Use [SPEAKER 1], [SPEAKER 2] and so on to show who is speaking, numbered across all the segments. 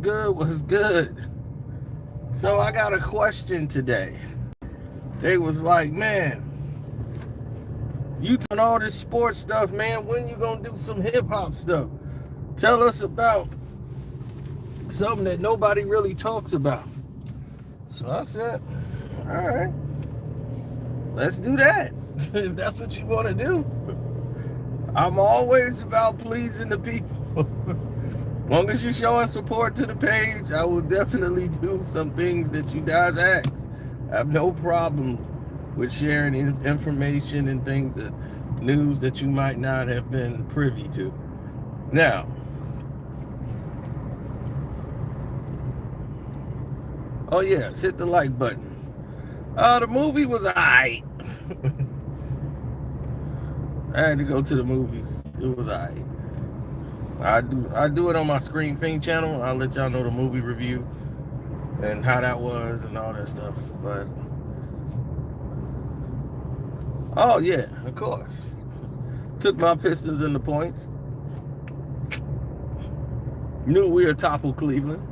[SPEAKER 1] good? What's good? So I got a question today. They was like, man, you doing all this sports stuff, man. When you gonna do some hip hop stuff? Tell us about something that nobody really talks about. So I said, all right, let's do that. If that's what you want to do. I'm always about pleasing the people. As long as you're showing support to the page, I will definitely do some things that you guys ask. I have no problem with sharing information and things, news that you might not have been privy to. Now, oh yeah, hit the like button. The movie was alright. I had to go to the movies. It was alright. I do it on my Screen Fiend channel. I'll let y'all know the movie review and how that was and all that stuff. But oh yeah, of course. Took my Pistons in the points. Knew we were topple Cleveland.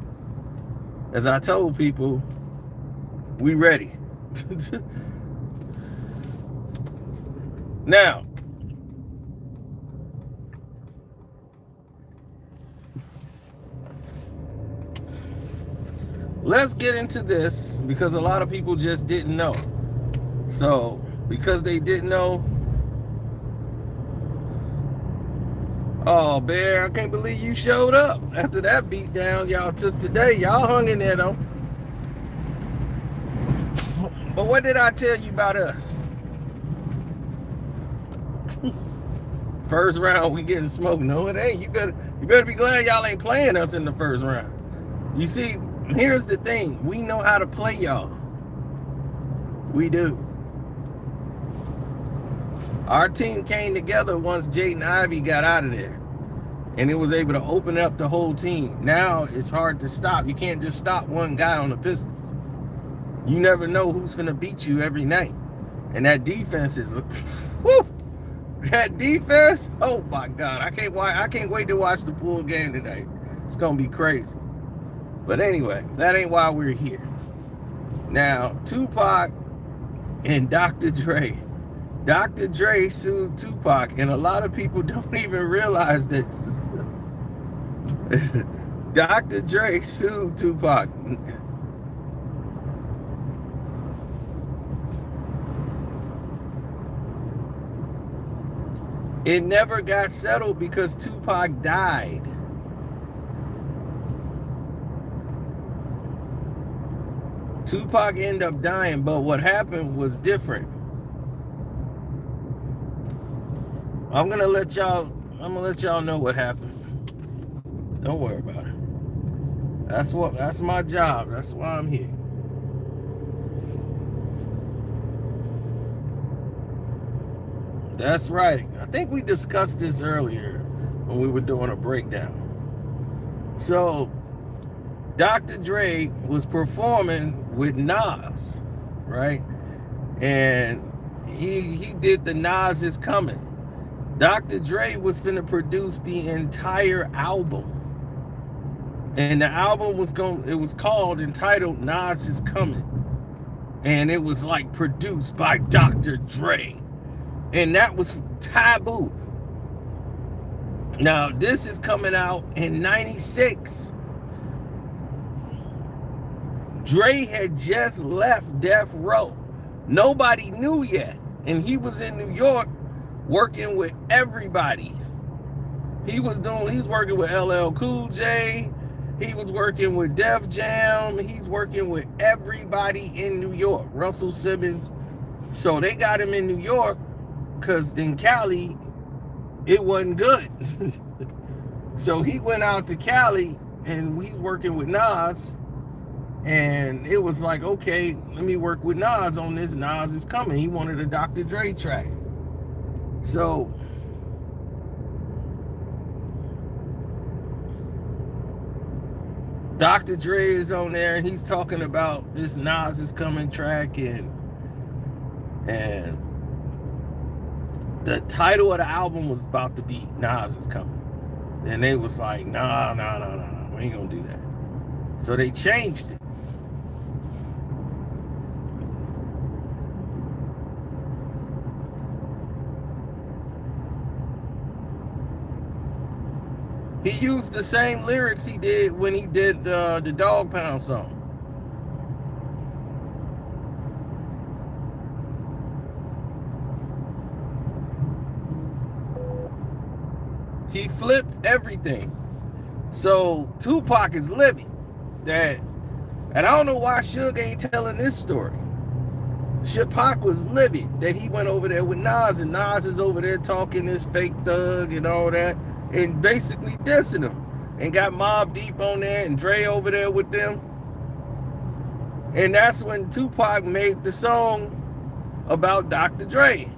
[SPEAKER 1] As I told people, we ready. Now, let's get into this because a lot of people just didn't know. So, because they didn't know, oh, Bear, I can't believe you showed up after that beatdown y'all took today. Y'all hung in there, though. But what did I tell you about us? First round, we getting smoked. No, it ain't. You better be glad y'all ain't playing us in the first round. You see, here's the thing. We know how to play y'all. We do. Our team came together once Jaden Ivey got out of there. And it was able to open up the whole team. Now it's hard to stop. You can't just stop one guy on the Pistons. You never know who's finna beat you every night. And that defense is, whew, that defense, oh my God. I can't wait to watch the full game tonight. It's gonna be crazy. But anyway, that ain't why we're here. Now, Tupac and Dr. Dre. Dr. Dre sued Tupac, and a lot of people don't even realize this. Dr. Dre sued Tupac. It never got settled because Tupac died. Tupac ended up dying, but what happened was different. I'm gonna let y'all know what happened. Don't worry about it. That's my job. That's why I'm here. That's right. I think we discussed this earlier when we were doing a breakdown. So, Dr. Dre was performing with Nas, right? And he did the Nas Is Coming. Dr. Dre was finna produce the entire album. And the album was entitled Nas Is Coming. And it was like produced by Dr. Dre. And that was taboo. Now, this is coming out in 96. Dre had just left Death Row. Nobody knew yet. And he was in New York working with everybody. He was working with LL Cool J. He was working with Def Jam. He's working with everybody in New York. Russell Simmons. So they got him in New York because in Cali, it wasn't good. So he went out to Cali and he's working with Nas. And it was like, okay, let me work with Nas on this. Nas Is Coming. He wanted a Dr. Dre track. So Dr. Dre is on there and he's talking about this Nas Is Coming track, and the title of the album was about to be Nas Is Coming. And they was like, nah, we ain't gonna do that. So they changed it. He used the same lyrics he did when he did the Dog Pound song. He flipped everything. So Tupac is living that, and I don't know why Suge ain't telling this story. Tupac was living that he went over there with Nas, and Nas is over there talking this fake thug and all that, and basically dissing him, and got Mobb Deep on there and Dre over there with them. And that's when Tupac made the song about Dr. Dre.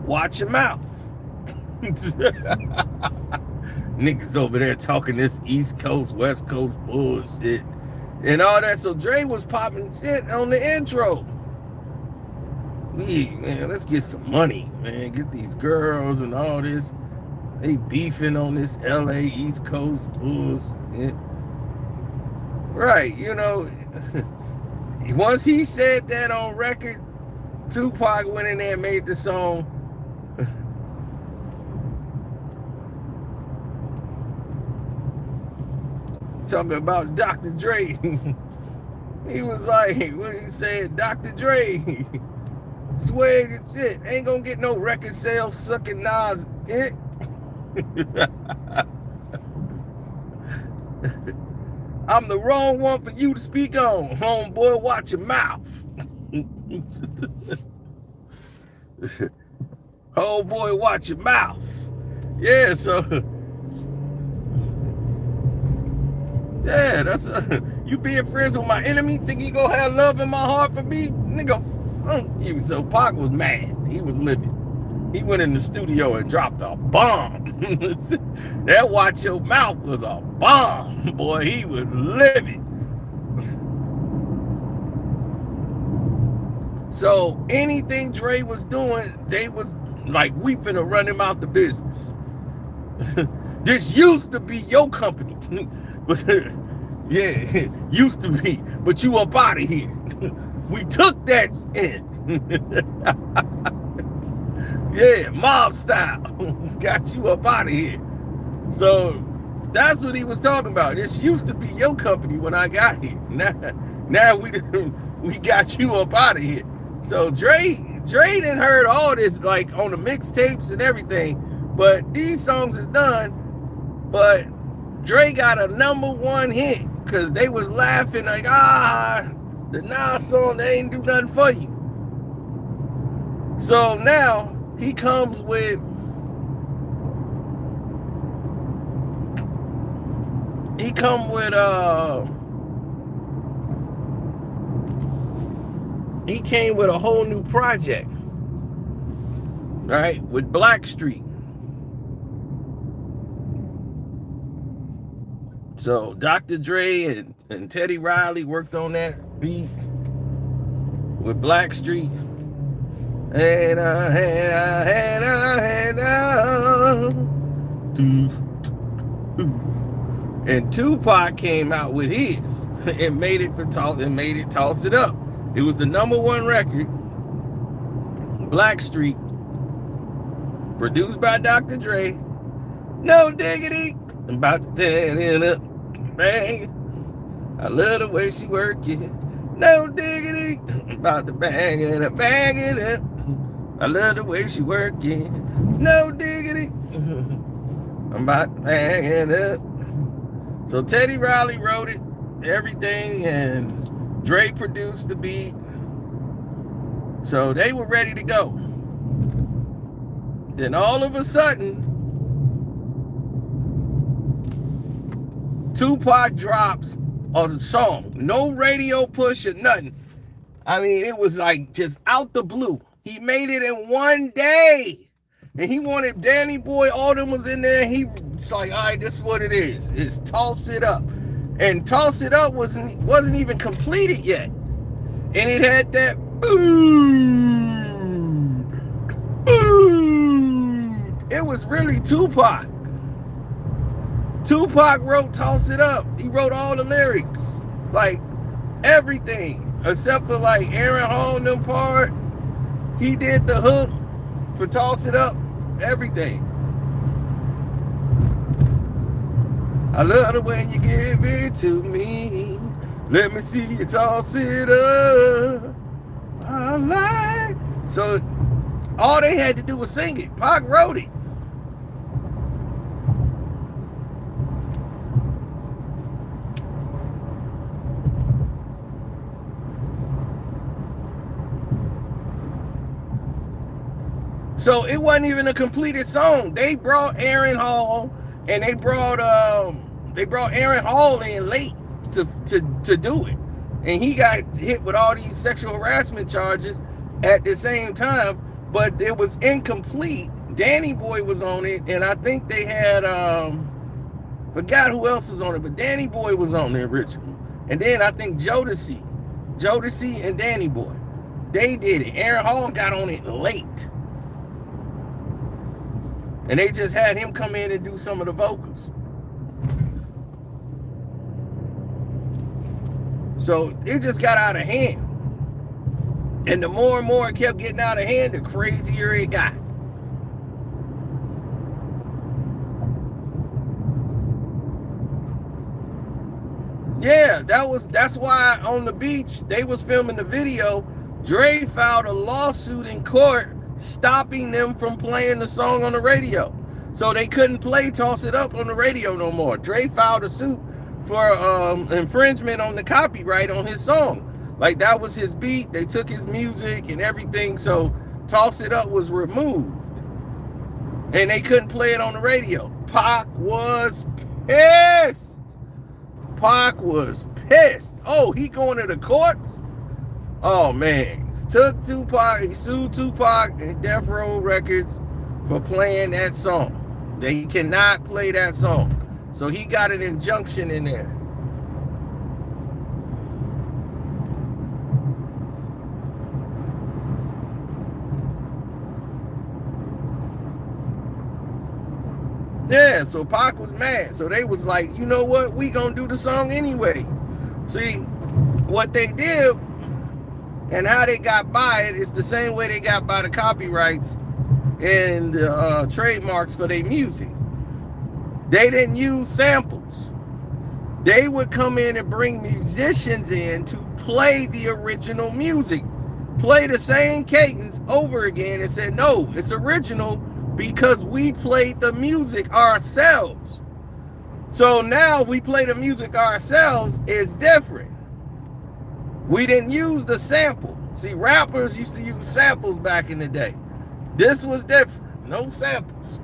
[SPEAKER 1] Watch your mouth. Niggas over there talking this East Coast, West Coast bullshit and all that. So Dre was popping shit on the intro. Man, let's get some money, man. Get these girls and all this. They beefing on this LA East Coast bullshit. Right, you know. Once he said that on record, Tupac went in there and made the song. Talking about Dr. Dre. He was like, what he said, Dr. Dre, swag and shit. Ain't gonna get no record sales sucking Nas. I'm the wrong one for you to speak on. Homeboy, watch your mouth. Homeboy, watch your mouth. Yeah, so yeah, that's you being friends with my enemy. Think you gonna have love in my heart for me, nigga? So Pac was mad. He was living. He went in the studio and dropped a bomb. That watch your mouth was a bomb, boy. He was living. So anything Dre was doing, they was like, we finna run him out the business. This used to be your company. But yeah, used to be, but you up out of here. We took that in. Yeah, mob style. Got you up out of here. So that's what he was talking about. This used to be your company when I got here. Now we got you up out of here. So Dre done heard all this like on the mixtapes and everything, but these songs is done. But Dre got a #1 hit because they was laughing like, the Nas song, they ain't do nothing for you. So now he comes with he came with a whole new project, right, with Blackstreet. So Dr. Dre and Teddy Riley worked on that beat with Blackstreet. And Tupac came out with his and made it Toss It Up. It was the #1 record. Blackstreet, produced by Dr. Dre. No diggity, I'm about to tear it up. Bang. I love the way she work it. No diggity, I'm about to bang it up. I love the way she work it. No diggity, I'm about to bang it up. So Teddy Riley wrote it, everything, and Dre produced the beat. So they were ready to go. Then all of a sudden, Tupac drops a song. No radio push or nothing. I mean, it was like just out the blue. He made it in one day. And he wanted Danny Boy, all them was in there. He's like, all right, this is what it is. It's Toss It Up. And Toss It Up wasn't even completed yet. And it had that boom. It was really Tupac. Tupac wrote Toss It Up. He wrote all the lyrics. Like, everything. Except for, like, Aaron Hall and them part. He did the hook for Toss It Up. Everything. I love the way you give it to me. Let me see you toss it up. I like. So, all they had to do was sing it. Pac wrote it. So it wasn't even a completed song. They brought Aaron Hall and they brought Aaron Hall in late to do it. And he got hit with all these sexual harassment charges at the same time, but it was incomplete. Danny Boy was on it, and I think they had forgot who else was on it, but Danny Boy was on the original. And then I think Jodeci and Danny Boy, they did it. Aaron Hall got on it late. And they just had him come in and do some of the vocals. So it just got out of hand. And the more and more it kept getting out of hand, the crazier it got. Yeah, that's why on the beach, they was filming the video. Dre filed a lawsuit in court stopping them from playing the song on the radio. So they couldn't play Toss It Up on the radio no more. Dre filed a suit for infringement on the copyright on his song. Like, that was his beat. They took his music and everything. So Toss It Up was removed. And they couldn't play it on the radio. Pac was pissed. Pac was pissed. Oh, he going to the courts? Oh, man. Took Tupac, he sued Tupac and Death Row Records for playing that song. They cannot play that song. So he got an injunction in there. Yeah, so Pac was mad. So they was like, you know what? We gonna do the song anyway. See, what they did and how they got by it is the same way they got by the copyrights and trademarks for their music. They didn't use samples. They would come in and bring musicians in to play the original music, play the same cadence over again, and said, no, it's original because we played the music ourselves. So now we play the music ourselves is different. We didn't use the sample. See, rappers used to use samples back in the day. This was different. No samples.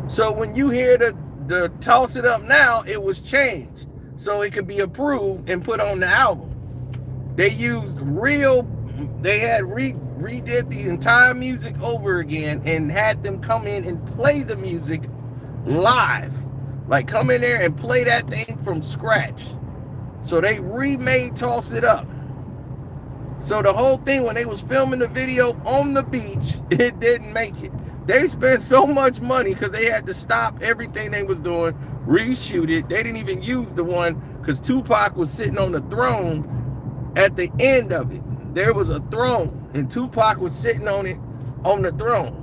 [SPEAKER 1] So when you hear the Toss It Up now, it was changed so it could be approved and put on the album. They used they had redid the entire music over again and had them come in and play the music live. Like, come in there and play that thing from scratch. So they remade Toss It Up. So the whole thing, when they was filming the video on the beach, it didn't make it. They spent so much money because they had to stop everything they was doing, reshoot it. They didn't even use the one because Tupac was sitting on the throne at the end of it. There was a throne and Tupac was sitting on it, on the throne.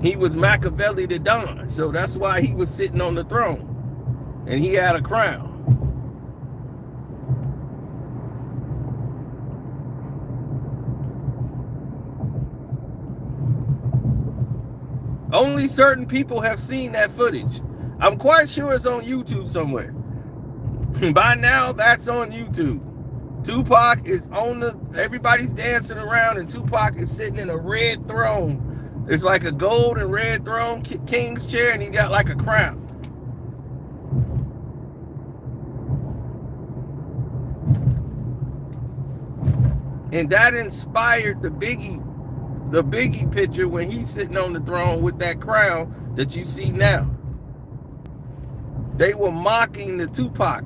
[SPEAKER 1] He was Machiavelli the Don, so that's why he was sitting on the throne. And he had a crown. Only certain people have seen that footage. I'm quite sure it's on YouTube somewhere. By now, that's on YouTube. Tupac is on everybody's dancing around and Tupac is sitting in a red throne. It's like a gold and red throne, king's chair, and he got like a crown. And that inspired the Biggie picture when he's sitting on the throne with that crown that you see now. They were mocking the Tupac.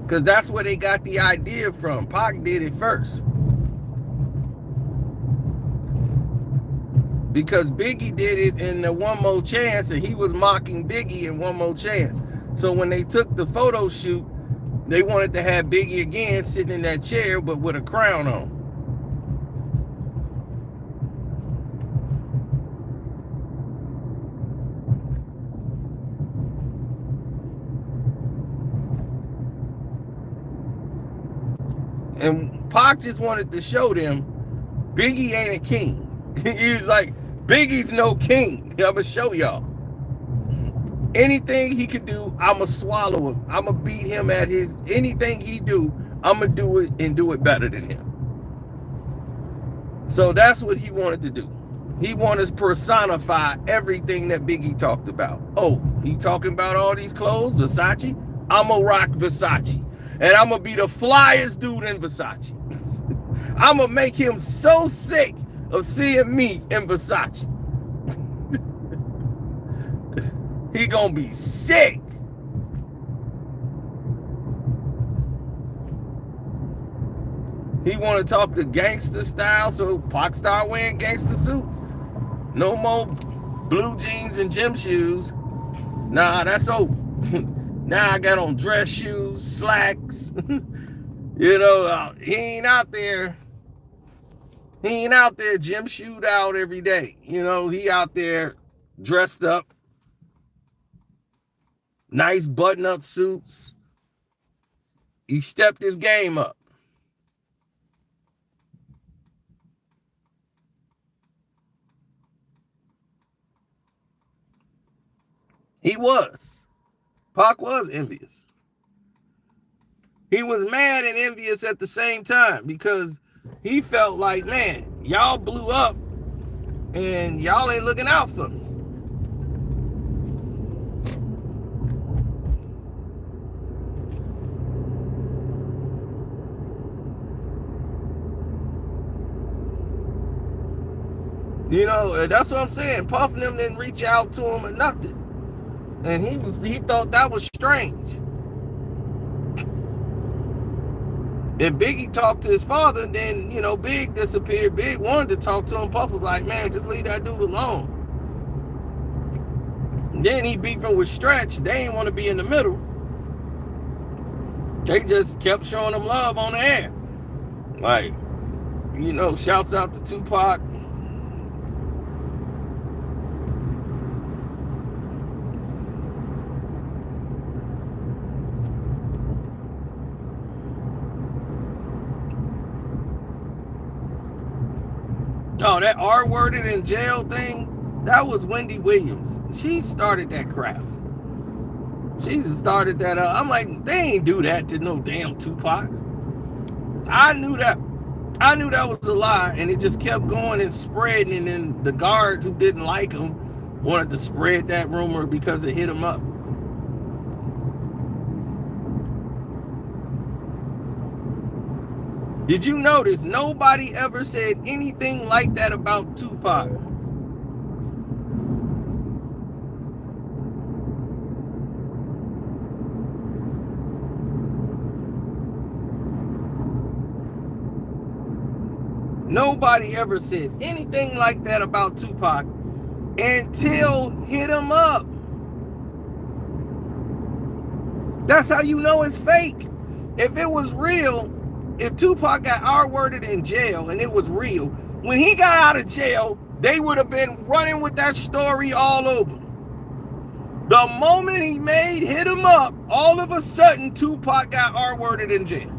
[SPEAKER 1] Because that's where they got the idea from. Pac did it first. because Biggie did it in the One More Chance, and he was mocking Biggie in One More Chance. So when they took the photo shoot, they wanted to have Biggie again sitting in that chair, but with a crown on. And Pac just wanted to show them Biggie ain't a king. He was like, Biggie's no king. I'ma show y'all. Anything he could do, I'ma swallow him. I'ma beat him at his, anything he do, I'ma do it and do it better than him. So that's what he wanted to do. He wanted to personify everything that Biggie talked about. Oh, he talking about all these clothes, Versace? I'ma rock Versace. And I'ma be the flyest dude in Versace. I'ma make him so sick of seeing me in Versace. He gonna be sick. He want to talk the gangster style, so Pac start wearing gangster suits. No more blue jeans and gym shoes. Nah, that's old. Now I got on dress shoes, slacks. You know, he ain't out there. He ain't out there gym shoed out every day. You know, he out there dressed up. Nice button-up suits. He stepped his game up. He was. Pac was envious. He was mad and envious at the same time because he felt like, man, y'all blew up and y'all ain't looking out for me. You know, that's what I'm saying. Puff and them didn't reach out to him or nothing. And he thought that was strange. And Biggie talked to his father, and then, you know, Big disappeared. Big wanted to talk to him. Puff was like, man, just leave that dude alone. And then he beefing with Stretch. They ain't want to be in the middle. They just kept showing him love on the air. Like, you know, shouts out to Tupac. Oh, that R-worded in jail thing, that was Wendy Williams. She started that crap. She just started that up. I'm like, they ain't do that to no damn Tupac. I knew that was a lie, and it just kept going and spreading, and then the guards who didn't like him wanted to spread that rumor because it hit him up. Did you notice nobody ever said anything like that about Tupac? Nobody ever said anything like that about Tupac until hit him up. That's how you know it's fake. If it was real, if Tupac got R-worded in jail and it was real, when he got out of jail, they would have been running with that story all over. The moment he made hit him up, all of a sudden Tupac got R-worded in jail.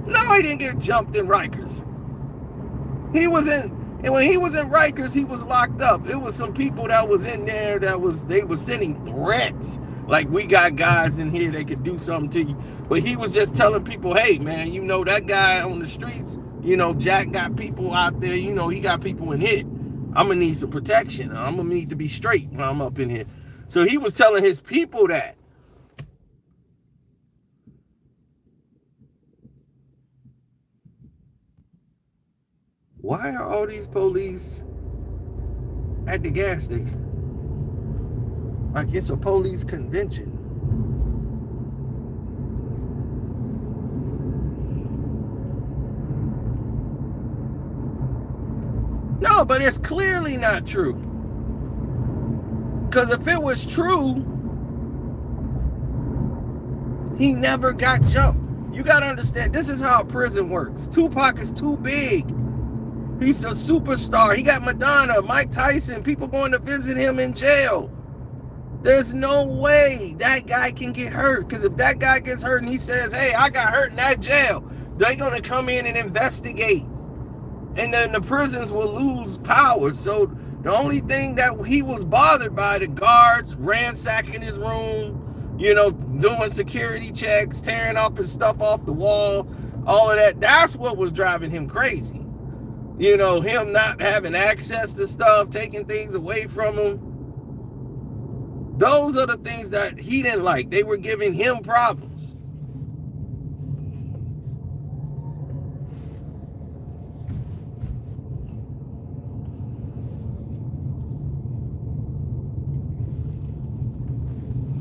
[SPEAKER 1] No, he didn't get jumped in Rikers. And when he was in Rikers, he was locked up. It was some people that was in there they was sending threats. Like, we got guys in here that could do something to you. But he was just telling people, hey, man, you know, that guy on the streets, you know, Jack got people out there, you know, he got people in here. I'm going to need some protection. I'm going to need to be straight when I'm up in here. So he was telling his people that. Why are all these police at the gas station? Like it's a police convention. No, but it's clearly not true. Because if it was true, he never got jumped. You got to understand, this is how prison works. Tupac is too big. He's a superstar. He got Madonna, Mike Tyson, people going to visit him in jail. There's no way that guy can get hurt. Because if that guy gets hurt and he says, hey, I got hurt in that jail, they're going to come in and investigate. And then the prisons will lose power. So the only thing that he was bothered by, the guards ransacking his room, you know, doing security checks, tearing up his stuff off the wall, all of that. That's what was driving him crazy. You know, him not having access to stuff, taking things away from him. Those are the things that he didn't like. They were giving him problems.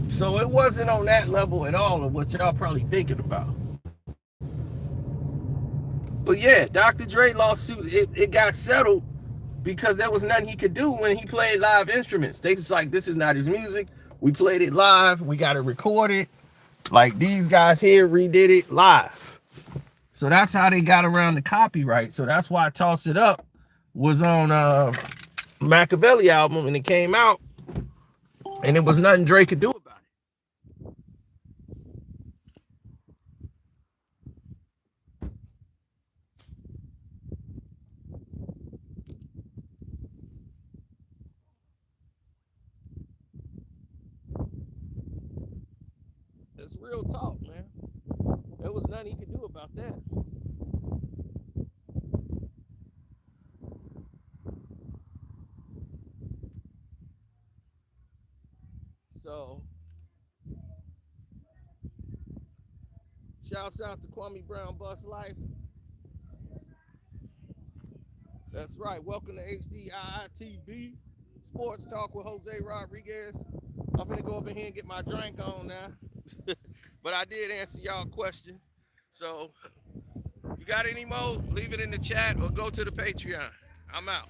[SPEAKER 1] So it wasn't on that level at all of what y'all probably thinking about. But yeah, Dr. Dre lawsuit, it got settled because there was nothing he could do when he played live instruments. They was like, this is not his music. We played it live. We got to record it. Like these guys here redid it live. So that's how they got around the copyright. So that's why Toss It Up was on Machiavelli album, and it came out and it was nothing Dre could do about it. It's real talk, man. There was nothing he could do about that. So, shouts out to Kwame Brown Bus Life. That's right. Welcome to HDII TV Sports Talk with Jose Rodriguez. I'm gonna go up in here and get my drink on now. But I did answer y'all question. So, you got any more? Leave it in the chat or go to the Patreon. I'm out.